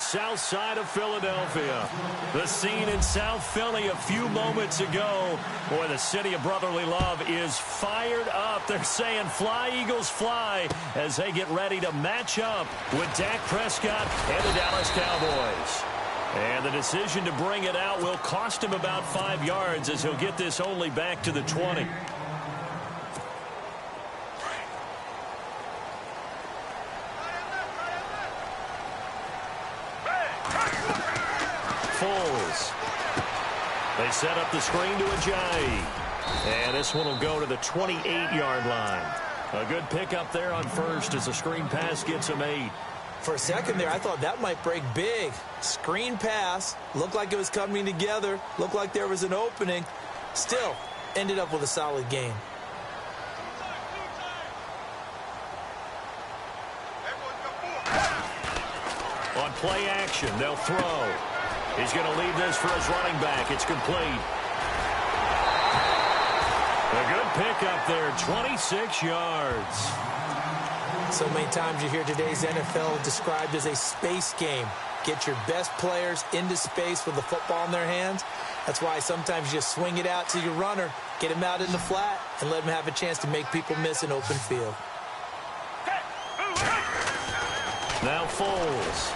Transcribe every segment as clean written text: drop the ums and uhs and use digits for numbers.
south side of Philadelphia. The scene in South Philly a few moments ago. Boy, the city of brotherly love is fired up. They're saying fly, Eagles, fly, as they get ready to match up with Dak Prescott and the Dallas Cowboys. And the decision to bring it out will cost him about 5 yards, as he'll get this only back to the 20. Foles. They set up the screen to Ajayi. And this one will go to the 28-yard line. A good pickup there on first as the screen pass gets him 8. For a second there, I thought that might break big. Screen pass. Looked like it was coming together. Looked like there was an opening. Still, ended up with a solid game. On play action, they'll throw. He's going to leave this for his running back. It's complete. A good pickup there, 26 yards. So many times you hear today's NFL described as a space game. Get your best players into space with the football in their hands. That's why sometimes you just swing it out to your runner, get him out in the flat, and let him have a chance to make people miss an open field. Now Foles.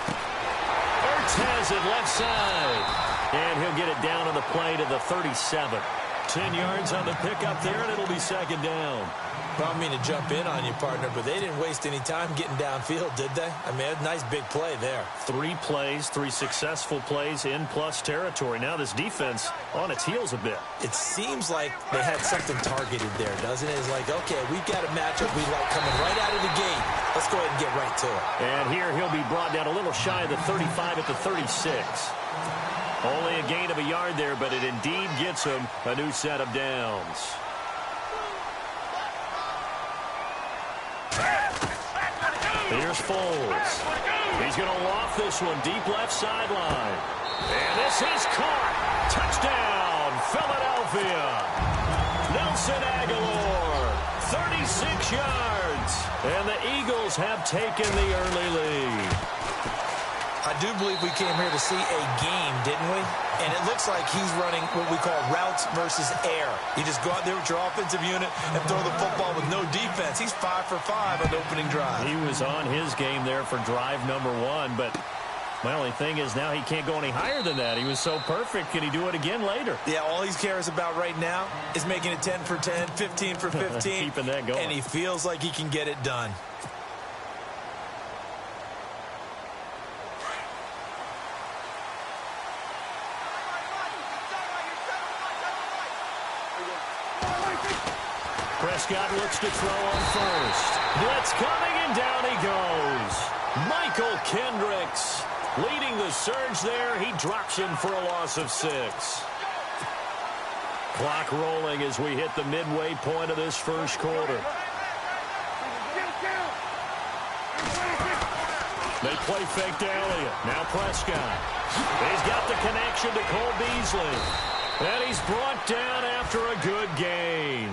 Ertz has it left side. And he'll get it down on the play to the 37. 10 yards on the pickup there, and it'll be second down. I don't mean to jump in on you, partner, but they didn't waste any time getting downfield, did they? I mean, a nice big play there. 3 plays, 3 successful plays in plus territory. Now this defense on its heels a bit. It seems like they had something targeted there, doesn't it? It's like, okay, we've got a matchup we like coming right out of the gate. Let's go ahead and get right to it. And here he'll be brought down a little shy of the 35 at the 36. Only a gain of a yard there, but it indeed gets him a new set of downs. Here's Foles. He's going to loft this one deep left sideline. And this is caught. Touchdown, Philadelphia. Nelson Aguilar, 36 yards. And the Eagles have taken the early lead. I do believe we came here to see a game, didn't we? And it looks like he's running what we call routes versus air. You just go out there with your offensive unit and throw the football with no defense. He's 5 for 5 on the opening drive. He was on his game there for drive number 1, but my only thing is now he can't go any higher than that. He was so perfect. Can he do it again later? Yeah, all he cares about right now is making it 10 for 10, 15 for 15. Keeping that going. And he feels like he can get it done. Prescott looks to throw on first. Blitz coming, and down he goes. Michael Kendricks leading the surge there. He drops him for a loss of 6. Clock rolling as we hit the midway point of this first quarter. They play fake to Elliott. Now Prescott. He's got the connection to Cole Beasley. And he's brought down after a good gain.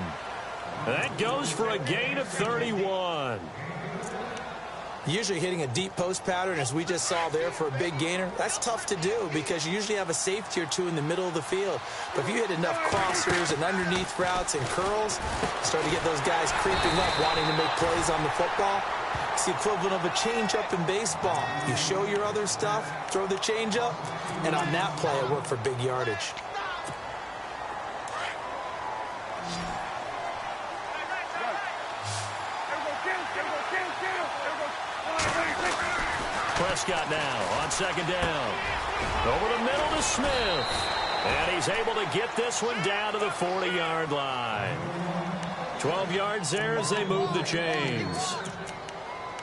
That goes for a gain of 31. Usually hitting a deep post pattern, as we just saw there for a big gainer, that's tough to do because you usually have a safety or two in the middle of the field. But if you hit enough crossers and underneath routes and curls, start to get those guys creeping up, wanting to make plays on the football. It's the equivalent of a changeup in baseball. You show your other stuff, throw the changeup, and on that play, it worked for big yardage. Prescott now on second down. Over the middle to Smith. And he's able to get this one down to the 40-yard line. 12 yards there as they move the chains.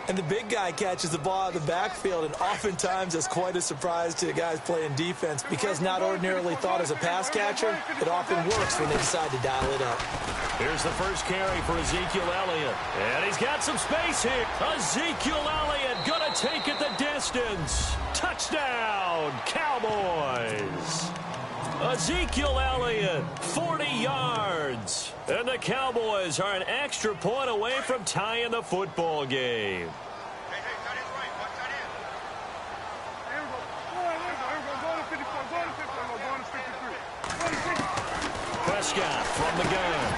And the big guy catches the ball out of the backfield, and oftentimes that's quite a surprise to guys playing defense because not ordinarily thought as a pass catcher, it often works when they decide to dial it up. Here's the first carry for Ezekiel Elliott. And he's got some space here. Ezekiel Elliott going to take it the distance. Touchdown, Cowboys. Ezekiel Elliott, 40 yards. And the Cowboys are an extra point away from tying the football game. Prescott from the gun.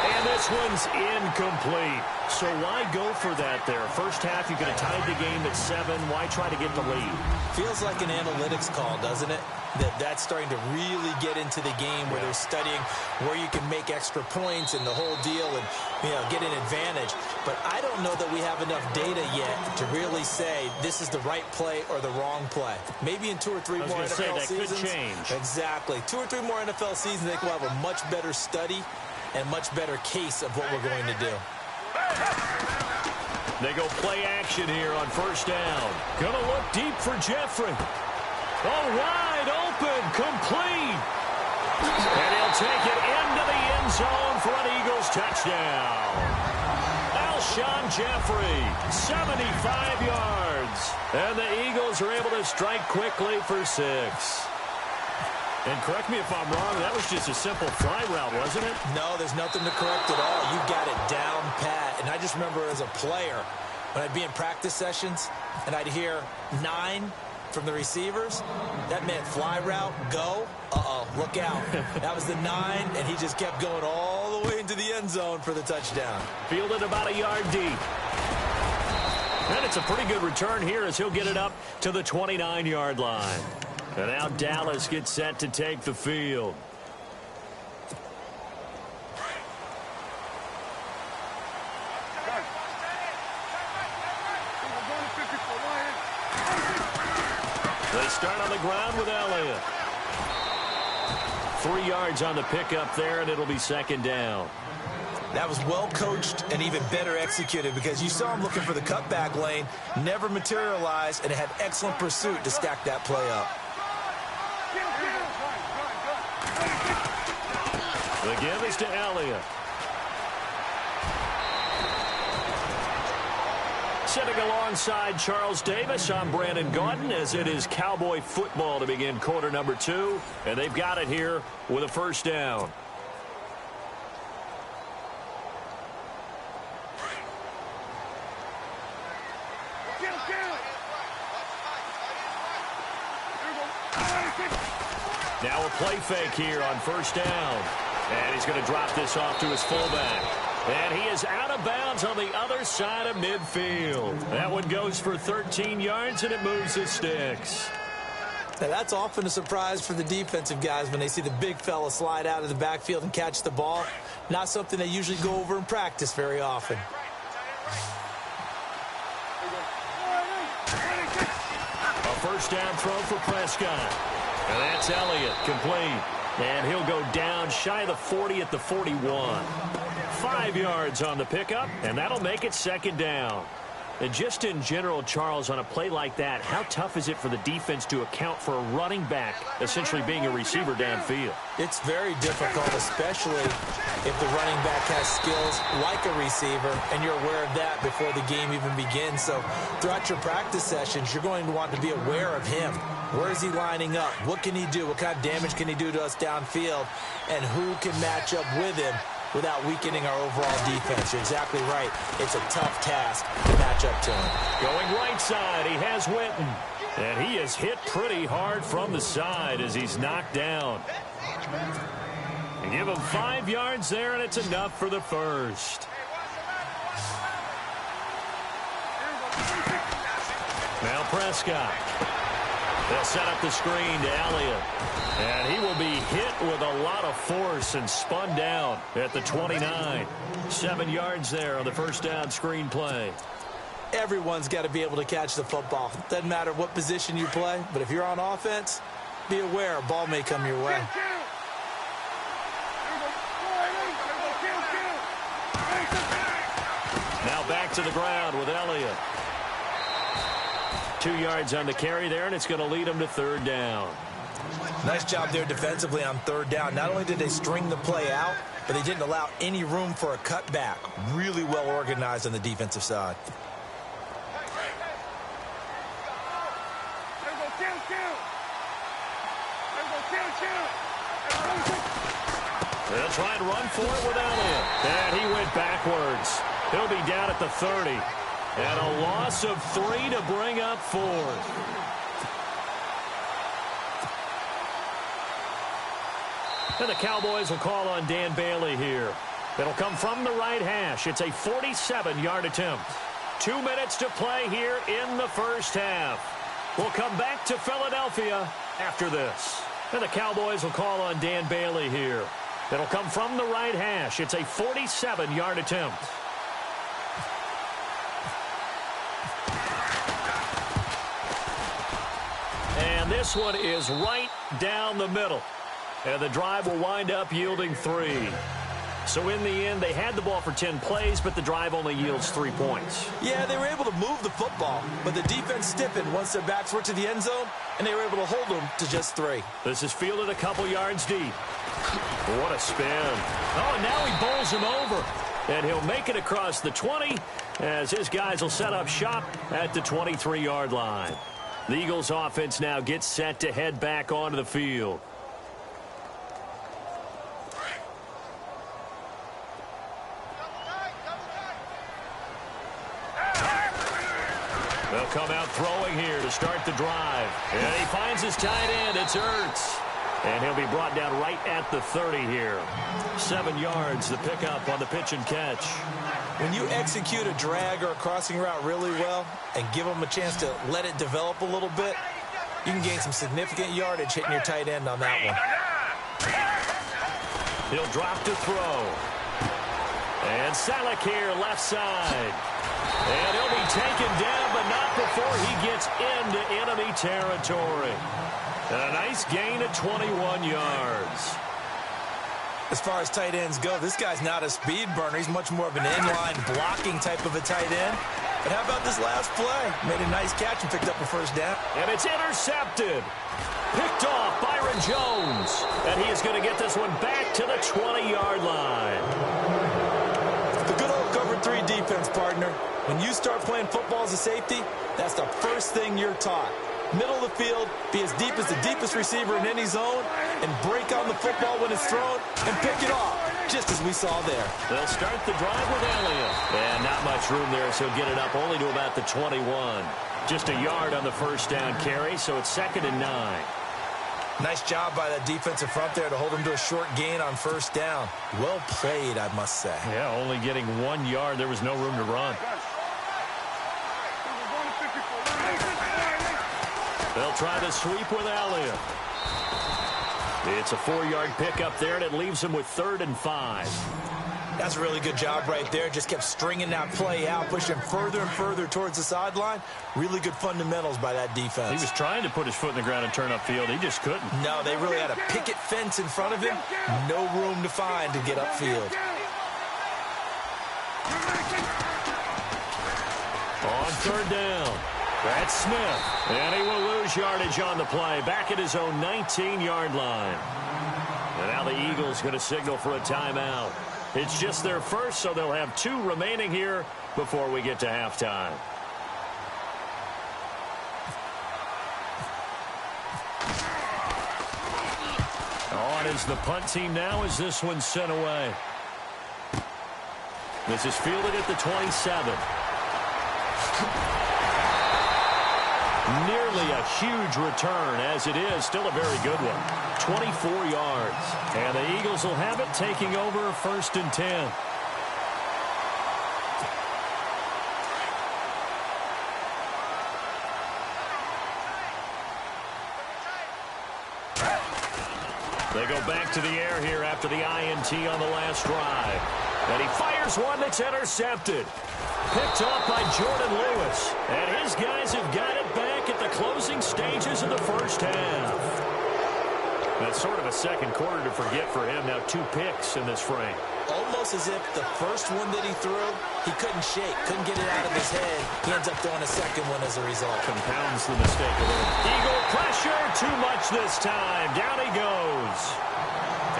And this one's incomplete. So why go for that there? First half, you could have tied the game at 7. Why try to get the lead? Feels like an analytics call, doesn't it? That's starting to really get into the game where they're studying where you can make extra points and the whole deal and, get an advantage. But I don't know that we have enough data yet to really say this is the right play or the wrong play. Maybe in 2 or 3 more NFL seasons. Could change. Exactly. 2 or 3 more NFL seasons, I think we'll have a much better study and much better case of what we're going to do. They go play action here on first down. Gonna look deep for Jeffrey. Oh, wide open, complete. And he'll take it into the end zone for an Eagles touchdown. Alshon Jeffrey, 75 yards. And the Eagles are able to strike quickly for 6. And correct me if I'm wrong, that was just a simple fly route, wasn't it? No, there's nothing to correct at all. You've got it down pat. And I just remember as a player, when I'd be in practice sessions and I'd hear 9 from the receivers, that meant fly route, go, look out. That was the 9, and he just kept going all the way into the end zone for the touchdown. Fielded about a yard deep. And it's a pretty good return here as he'll get it up to the 29-yard line. And now Dallas gets set to take the field. They start on the ground with Elliott. 3 yards on the pickup there, and it'll be second down. That was well coached and even better executed because you saw him looking for the cutback lane, never materialized, and had excellent pursuit to stack that play up. The give is to Elliott. Sitting alongside Charles Davis, I'm Brandon Gaudin as it is Cowboy football to begin quarter number 2. And they've got it here with a first down. Now a play fake here on first down. And he's going to drop this off to his fullback. And he is out of bounds on the other side of midfield. That one goes for 13 yards, and it moves the sticks. Now, that's often a surprise for the defensive guys when they see the big fella slide out of the backfield and catch the ball. Not something they usually go over in practice very often. A first down throw for Prescott. And that's Elliott, complete. And he'll go down shy of the 40 at the 41. 5 yards on the pickup, and that'll make it second down. And just in general, Charles, on a play like that, how tough is it for the defense to account for a running back essentially being a receiver downfield? It's very difficult, especially if the running back has skills like a receiver, and you're aware of that before the game even begins. So throughout your practice sessions, you're going to want to be aware of him. Where is he lining up? What can he do? What kind of damage can he do to us downfield? And who can match up with him without weakening our overall defense? You're exactly right. It's a tough task to match up to him. Going right side, he has Witten. And he is hit pretty hard from the side as he's knocked down. And give him 5 yards there, and it's enough for the first. Now Prescott. They'll set up the screen to Elliott. And he will be hit with a lot of force and spun down at the 29. 7 yards there on the first down screen play. Everyone's got to be able to catch the football. Doesn't matter what position you play, but if you're on offense, be aware a ball may come your way. Now back to the ground with Elliott. 2 yards on the carry there, and it's going to lead them to third down. Nice job there defensively on third down. Not only did they string the play out, but they didn't allow any room for a cutback. Really well organized on the defensive side. They'll try and run for it with Elliott. And he went backwards. He'll be down at the 30. And a loss of 3 to bring up 4th. And the Cowboys will call on Dan Bailey here. It'll come from the right hash. It's a 47-yard attempt. 2 minutes to play here in the first half. We'll come back to Philadelphia after this. And the Cowboys will call on Dan Bailey here. It'll come from the right hash. It's a 47-yard attempt. And this one is right down the middle. And the drive will wind up yielding 3. So in the end, they had the ball for 10 plays, but the drive only yields 3 points. Yeah, they were able to move the football, but the defense stiffened once their backs were to the end zone, and they were able to hold them to just 3. This is fielded a couple yards deep. What a spin. Oh, and now he bowls him over. And he'll make it across the 20 as his guys will set up shop at the 23-yard line. The Eagles offense now gets set to head back onto the field. They'll come out throwing here to start the drive. And he finds his tight end. It's Ertz. And he'll be brought down right at the 30 here. 7 yards, the pickup on the pitch and catch. When you execute a drag or a crossing route really well and give them a chance to let it develop a little bit, you can gain some significant yardage hitting your tight end on that one. He'll drop to throw. And Salek here, left side. And he'll be taken down, but not before he gets into enemy territory. And a nice gain of 21 yards. As far as tight ends go, this guy's not a speed burner. He's much more of an inline blocking type of a tight end. But how about this last play? Made a nice catch and picked up a first down. And it's intercepted. Picked off Byron Jones. And he is going to get this one back to the 20-yard line. The good old cover 3 defense, partner. When you start playing football as a safety, that's the first thing you're taught. Middle of the field, be as deep as the deepest receiver in any zone, and break on the football when it's thrown, and pick it off, just as we saw there. They'll start the drive with Elliott. And not much room there, so he'll get it up only to about the 21. Just a yard on the first down carry, so it's 2nd and 9. Nice job by that defensive front there to hold him to a short gain on first down. Well played, I must say. Yeah, only getting 1 yard. There was no room to run. They'll try the sweep with Elliott. It's a 4-yard pickup there, and it leaves him with 3rd and 5. That's a really good job right there. Just kept stringing that play out, pushing further and further towards the sideline. Really good fundamentals by that defense. He was trying to put his foot in the ground and turn upfield. He just couldn't. No, they really had a picket fence in front of him. No room to find to get upfield. On 3rd down. That's Smith, and he will lose yardage on the play, back at his own 19-yard line. And now the Eagles going to signal for a timeout. It's just their first, so they'll have 2 remaining here before we get to halftime. On is the punt team now as this one's sent away. This is fielded at the 27. Nearly a huge return, as it is still a very good one. 24 yards. And the Eagles will have it, taking over 1st and 10. They go back to the air here after the INT on the last drive. And he fires one that's intercepted. Picked off by Jordan Lewis. And his guys have got it back at the closing stages of the first half. That's sort of a second quarter to forget for him. Now 2 picks in this frame. Almost as if the first one that he threw, he couldn't shake, couldn't get it out of his head. He ends up throwing a second one as a result. Compounds the mistake a little. Eagle pressure, too much this time. Down he goes.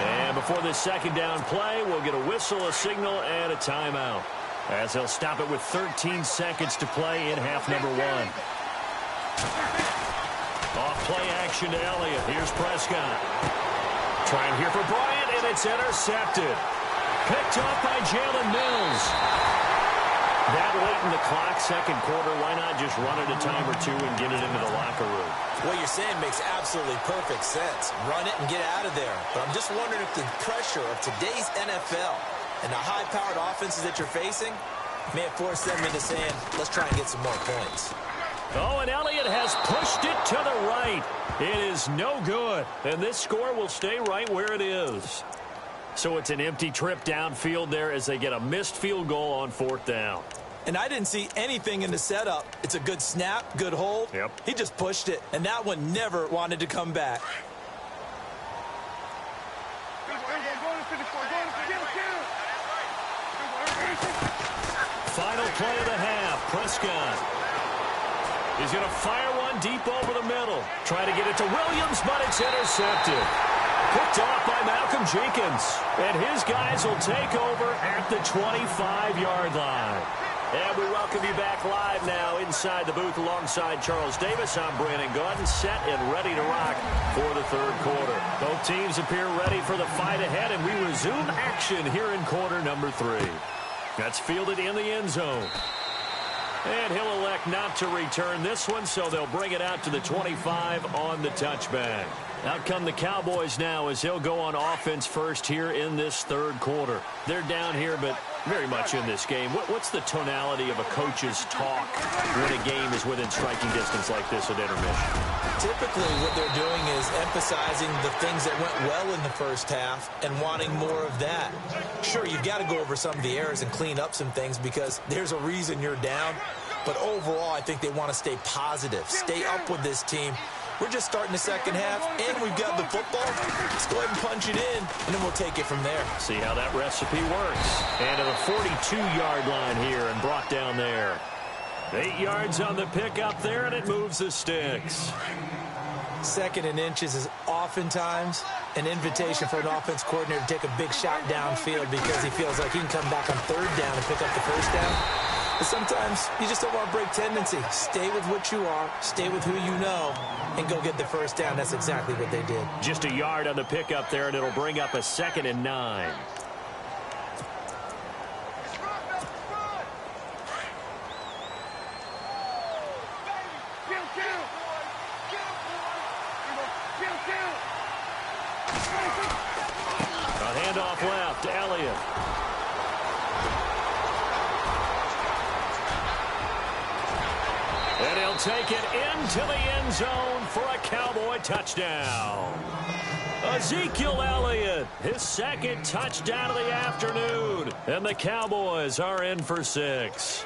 And before this second down play, we'll get a whistle, a signal, and a timeout, as they'll stop it with 13 seconds to play in half number 1. Off play action to Elliott. Here's Prescott. Trying here for Bryant, and it's intercepted. Picked up by Jalen Mills. That late in the clock, second quarter, why not just run it a time or two and get it into the locker room? What you're saying makes absolutely perfect sense. Run it and get out of there. But I'm just wondering if the pressure of today's NFL and the high-powered offenses that you're facing may have forced them into saying, let's try and get some more points. Oh, and Elliott has pushed it to the right. It is no good. And this score will stay right where it is. So it's an empty trip downfield there as they get a missed field goal on fourth down. And I didn't see anything in the setup. It's a good snap, good hold. Yep. He just pushed it, and that one never wanted to come back. Final play of the half. Prescott. He's going to fire one deep over the middle. Try to get it to Williams, but it's intercepted. Picked off by Malcolm Jenkins. And his guys will take over at the 25-yard line. And we welcome you back live now inside the booth alongside Charles Davis. I'm Brandon Gordon, set and ready to rock for the third quarter. Both teams appear ready for the fight ahead, and we resume action here in quarter number 3. That's fielded in the end zone. And he'll elect not to return this one, so they'll bring it out to the 25 on the touchback. Out come the Cowboys now as they'll go on offense first here in this third quarter. They're down here, but very much in this game. What's the tonality of a coach's talk when a game is within striking distance like this at intermission? Typically, what they're doing is emphasizing the things that went well in the first half and wanting more of that. Sure, you've got to go over some of the errors and clean up some things because there's a reason you're down. But overall, I think they want to stay positive, stay up with this team. We're just starting the second half, and we've got the football. Let's go ahead and punch it in, and then we'll take it from there. See how that recipe works. And to the 42-yard line here and brought down there. 8 yards on the pickup there, and it moves the sticks. Second and inches is oftentimes an invitation for an offense coordinator to take a big shot downfield because he feels like he can come back on third down and pick up the first down. But sometimes you just don't want to break tendency. Stay with what you are, stay with who you know, and go get the first down. That's exactly what they did. Just a yard on the pickup there, and it'll bring up a 2nd and 9. A handoff left to Elliott. And he'll take it into the end zone for a Cowboy touchdown. Ezekiel Elliott, his second touchdown of the afternoon. And the Cowboys are in for 6.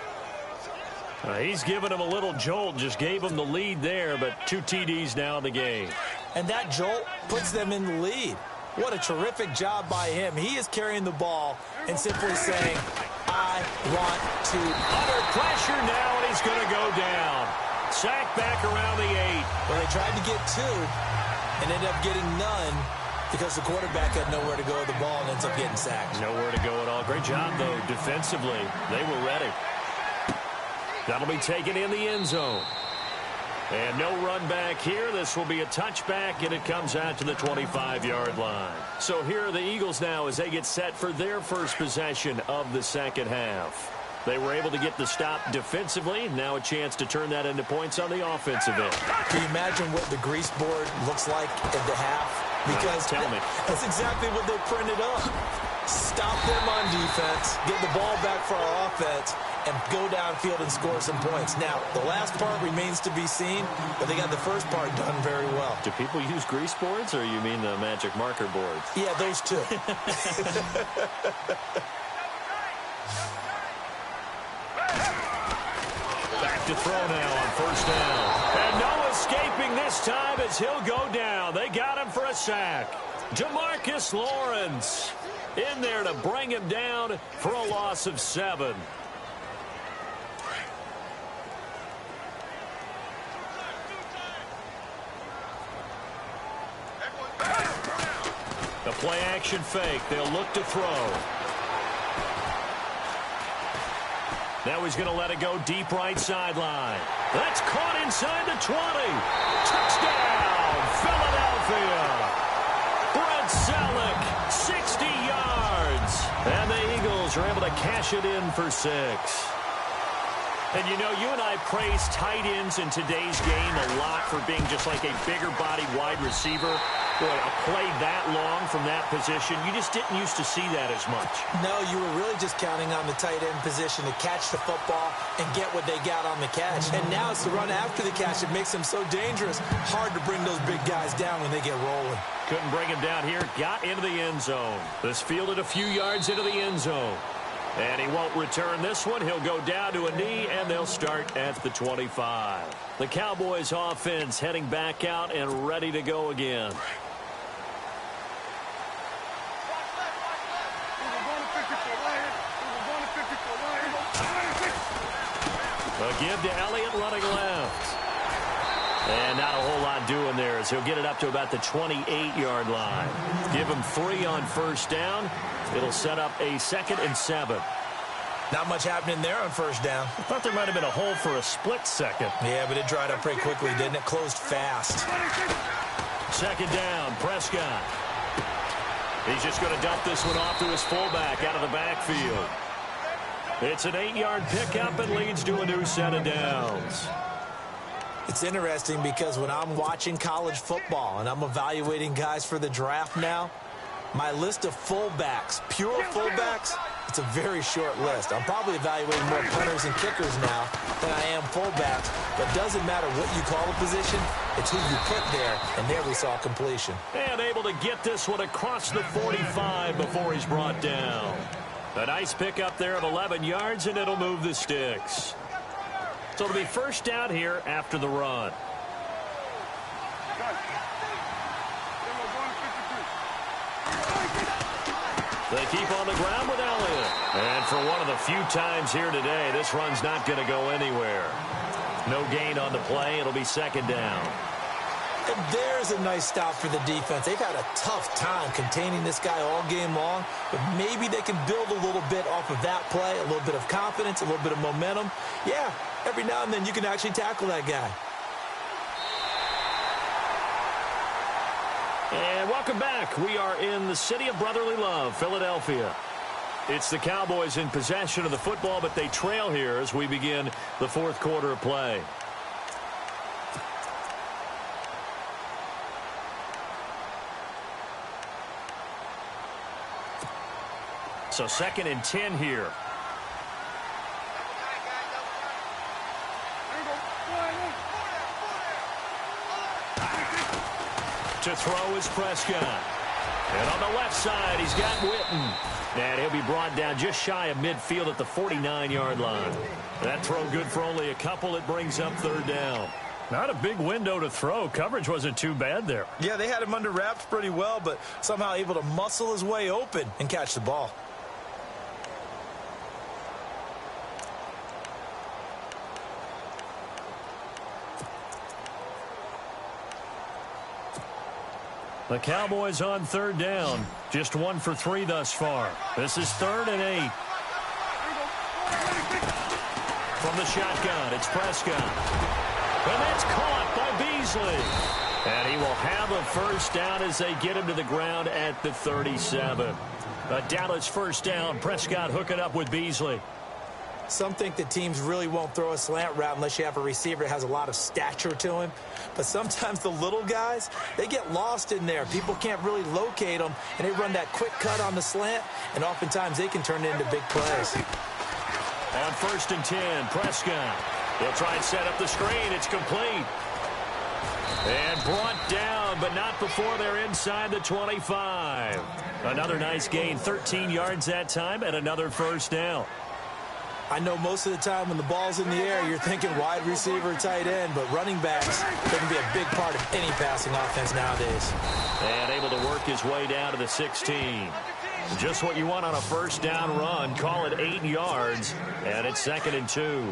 He's given him a little jolt, just gave him the lead there, but 2 TDs now in the game. And that jolt puts them in the lead. What a terrific job by him. He is carrying the ball and simply saying, I want to. Under pressure now, and he's going to go down. Sacked back around the 8. Well, they tried to get 2 and ended up getting none because the quarterback had nowhere to go with the ball and ends up getting sacked. Nowhere to go at all. Great job, though, defensively. They were ready. That'll be taken in the end zone. And no run back here. This will be a touchback, and it comes out to the 25-yard line. So here are the Eagles now as they get set for their first possession of the second half. They were able to get the stop defensively. Now a chance to turn that into points on the offensive end. Can you imagine what the grease board looks like at the half? Because tell me. That's exactly what they printed up. Stop them on defense, get the ball back for our offense, and go downfield and score some points. Now, the last part remains to be seen, but they got the first part done very well. Do people use grease boards, or you mean the magic marker boards? Yeah, those two. Back to throw now on first down. And no escaping this time as he'll go down. They got him for a sack. Jamarcus Lawrence in there to bring him down for a loss of 7. The play action fake. They'll look to throw. Now he's going to let it go deep right sideline. That's caught inside the 20. Touchdown, Philadelphia. Brent Selleck, 60 yards. And the Eagles are able to cash it in for 6. And, you know, you and I praise tight ends in today's game a lot for being just like a bigger-bodied wide receiver. Boy, a play that long from that position, you just didn't used to see that as much. No, you were really just counting on the tight end position to catch the football and get what they got on the catch. And now it's the run after the catch that makes them so dangerous. Hard to bring those big guys down when they get rolling. Couldn't bring him down here. Got into the end zone. This fielded a few yards into the end zone. And he won't return this one. He'll go down to a knee, and they'll start at the 25. The Cowboys offense heading back out and ready to go again. A give to Elliott running left. And not a whole lot doing there as he'll get it up to about the 28-yard line. Give him 3 on first down. It'll set up a 2nd and 7. Not much happening there on first down. I thought there might have been a hole for a split second. Yeah, but it dried up pretty quickly, didn't it? Closed fast. 2nd down, Prescott. He's just going to dump this one off to his fullback out of the backfield. It's an 8-yard pickup and leads to a new set of downs. It's interesting because when I'm watching college football and I'm evaluating guys for the draft now, my list of fullbacks, pure fullbacks, it's a very short list. I'm probably evaluating more punters and kickers now than I am fullbacks. But it doesn't matter what you call a position, it's who you put there, and there we saw completion. And able to get this one across the 45 before he's brought down. A nice pickup there of 11 yards, and it'll move the sticks. So it'll be first down here after the run. They keep on the ground with Elliott. And for one of the few times here today, this run's not going to go anywhere. No gain on the play. It'll be 2nd down. And there's a nice stop for the defense. They've had a tough time containing this guy all game long, but maybe they can build a little bit off of that play, a little bit of confidence, a little bit of momentum. Yeah, every now and then you can actually tackle that guy. And welcome back. We are in the city of brotherly love, Philadelphia. It's the Cowboys in possession of the football, but they trail here as we begin the 4th quarter of play. So 2nd and 10 here. To throw is Prescott. And on the left side, he's got Witten. And he'll be brought down just shy of midfield at the 49-yard line. That throw good for only a couple. It brings up 3rd down. Not a big window to throw. Coverage wasn't too bad there. Yeah, they had him under wraps pretty well, but somehow able to muscle his way open and catch the ball. The Cowboys on 3rd down. Just 1 for 3 thus far. This is 3rd and 8. From the shotgun, it's Prescott. And that's caught by Beasley. And he will have a first down as they get him to the ground at the 37. A Dallas first down. Prescott hooking up with Beasley. Some think that teams really won't throw a slant route unless you have a receiver that has a lot of stature to him. But sometimes the little guys, they get lost in there. People can't really locate them, and they run that quick cut on the slant, and oftentimes they can turn it into big plays. On 1st and 10, Prescott. He'll try and set up the screen. It's complete. And brought down, but not before they're inside the 25. Another nice gain, 13 yards that time, and another first down. I know most of the time when the ball's in the air, you're thinking wide receiver, tight end, but running backs, they can be a big part of any passing offense nowadays. And able to work his way down to the 16. Just what you want on a first down run. Call it 8 yards, and it's 2nd and 2.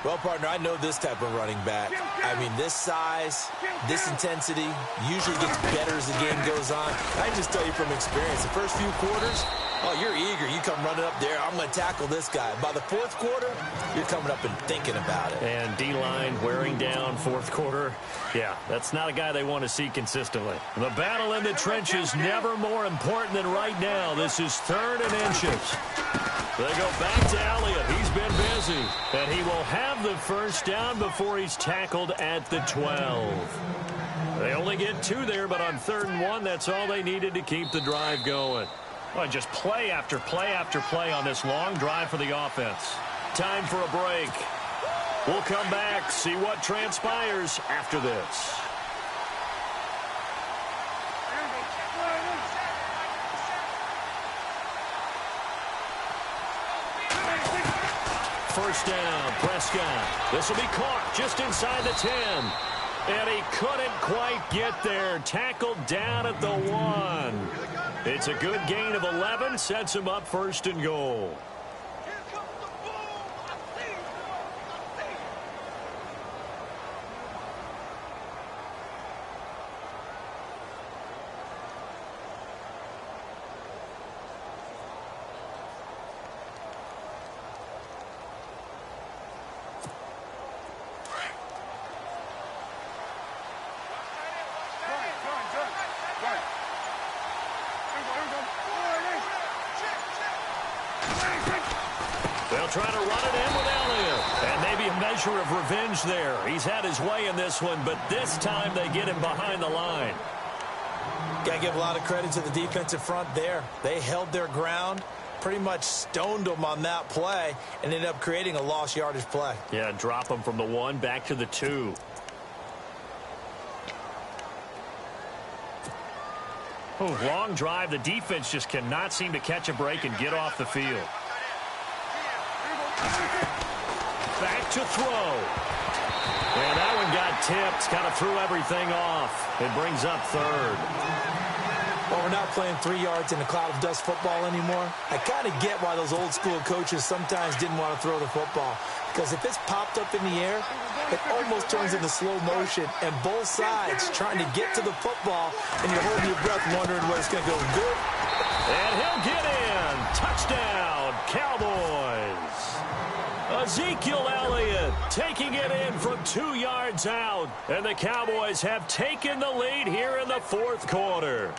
Well, partner, I know this type of running back. I mean, this size, this intensity usually gets better as the game goes on. I can just tell you from experience, the first few quarters, oh, you're eager. You come running up there. I'm going to tackle this guy. By the 4th quarter, you're coming up and thinking about it. And D-line wearing down 4th quarter. Yeah, that's not a guy they want to see consistently. The battle in the trenches never more important than right now. This is 3rd and inches. They go back to Elliott. He's been busy. And he will have the first down before he's tackled at the 12. They only get 2 there, but on 3rd and 1, that's all they needed to keep the drive going. Well, just play after play after play on this long drive for the offense. Time for a break. We'll come back, see what transpires after this. First down, Prescott. This will be caught just inside the 10. And he couldn't quite get there. Tackled down at the 1. It's a good gain of 11. Sets him up 1st and goal. They'll try to run it in with Elliott. And maybe a measure of revenge there. He's had his way in this one, but this time they get him behind the line. Got to give a lot of credit to the defensive front there. They held their ground, pretty much stoned them on that play, and ended up creating a lost yardage play. Yeah, drop them from the 1 back to the 2. Oh, long drive. The defense just cannot seem to catch a break and get off the field. Back to throw. And that one got tipped. Kind of threw everything off. It brings up 3rd. Well, we're not playing 3 yards in a cloud of dust football anymore. I kind of get why those old school coaches sometimes didn't want to throw the football. Because if it's popped up in the air, it almost turns into slow motion. And both sides trying to get to the football, and you're holding your breath wondering where it's going to go. Good. And he'll get in. Touchdown, Cowboys. Ezekiel Elliott taking it in from 2 yards out. And the Cowboys have taken the lead here in the 4th quarter.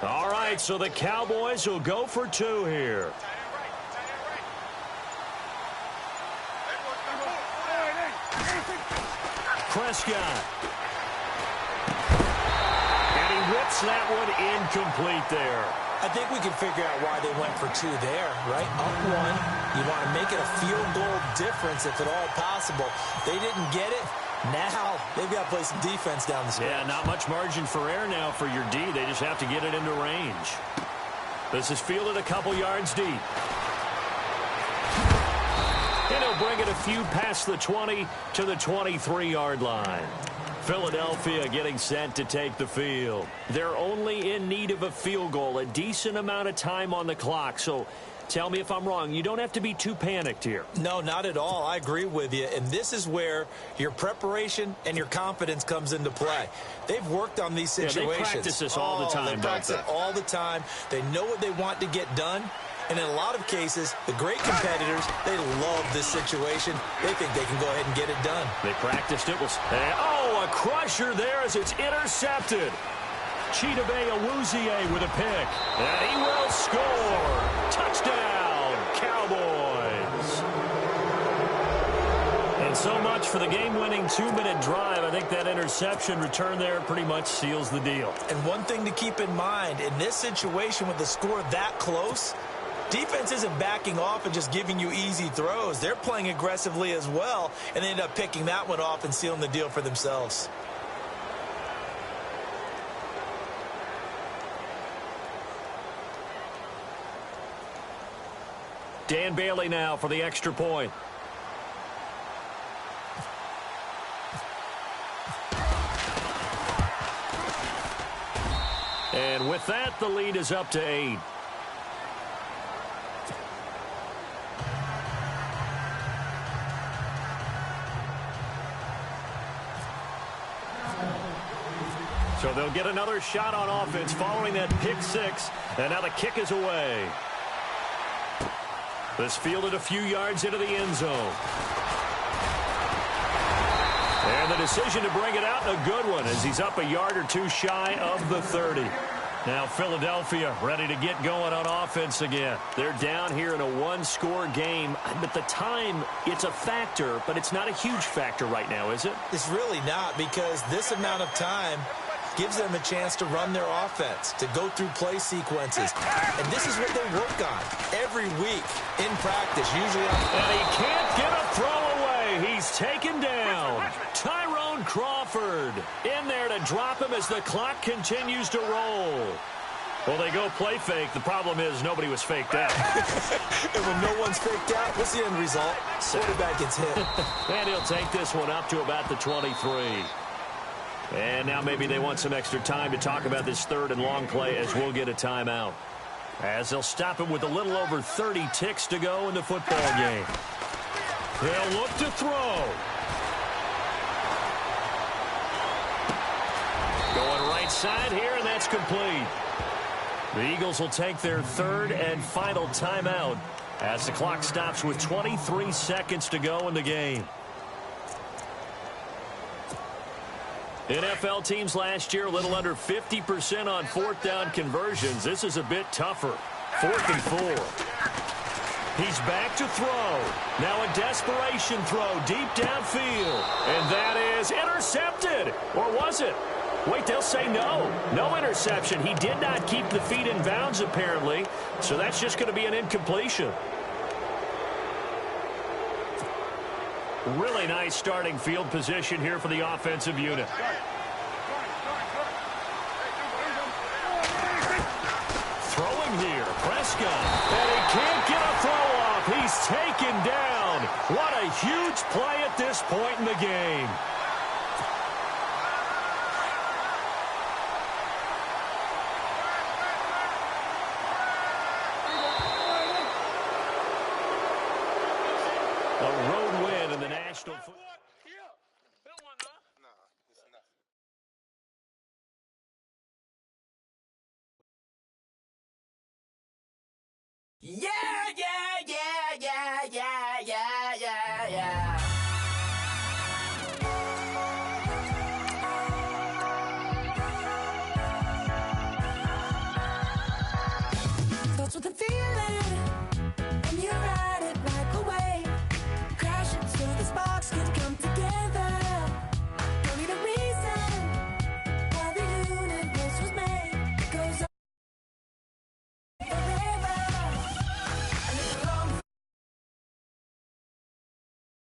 All right, so the Cowboys will go for 2 here. Prescott. And he rips that one incomplete there. I think we can figure out why they went for 2 there, right? Up 1, you want to make it a field goal difference if at all possible. They didn't get it. Now, they've got to play some defense down the stretch. Yeah, not much margin for error now for your D. They just have to get it into range. This is fielded a couple yards deep. And he'll bring it a few past the 20 to the 23-yard line. Philadelphia getting set to take the field. They're only in need of a field goal, a decent amount of time on the clock. So tell me if I'm wrong. You don't have to be too panicked here. No, not at all. I agree with you. And this is where your preparation and your confidence comes into play. They've worked on these situations. Yeah, they practice this all the time, they practice it all the time. They know what they want to get done. And in a lot of cases, the great competitors, they love this situation. They think they can go ahead and get it done. They practiced it. Oh, a crusher there as it's intercepted. Chidobe Awuzie with a pick. And he will score. Touchdown, Cowboys. And so much for the game-winning 2-minute drive. I think that interception return there pretty much seals the deal. And one thing to keep in mind, in this situation with the score that close, defense isn't backing off and just giving you easy throws. They're playing aggressively as well, and they end up picking that one off and sealing the deal for themselves. Dan Bailey now for the extra point. And with that, the lead is up to 8. So they'll get another shot on offense following that pick six. And now the kick is away. This fielded a few yards into the end zone. And the decision to bring it out, a good one, as he's up a yard or two shy of the 30. Now Philadelphia ready to get going on offense again. They're down here in a one-score game. But the time, it's a factor, but it's not a huge factor right now, is it? It's really not, because this amount of time gives them a chance to run their offense, to go through play sequences. And this is what they work on every week in practice, usually on. And he can't get a throw away. He's taken down. Tyrone Crawford in there to drop him as the clock continues to roll. Well, they go play fake. The problem is nobody was faked out. And when no one's faked out, what's the end result? Quarterback gets hit. And he'll take this one up to about the 23. And now maybe they want some extra time to talk about this third and long play, as we'll get a timeout. As they'll stop it with a little over 30 ticks to go in the football game. They'll look to throw. Going right side here, and that's complete. The Eagles will take their third and final timeout as the clock stops with 23 seconds to go in the game. NFL teams last year a little under 50% on fourth down conversions. This is a bit tougher. 4th and 4. He's back to throw. Now a desperation throw deep downfield. And that is intercepted. Or was it? Wait, they'll say no. No interception. He did not keep the feet in bounds, apparently. So that's just going to be an incompletion. Really nice starting field position here for the offensive unit. Throwing here, Prescott. And he can't get a throw off. He's taken down. What a huge play at this point in the game. A road win in the National Football. Yeah!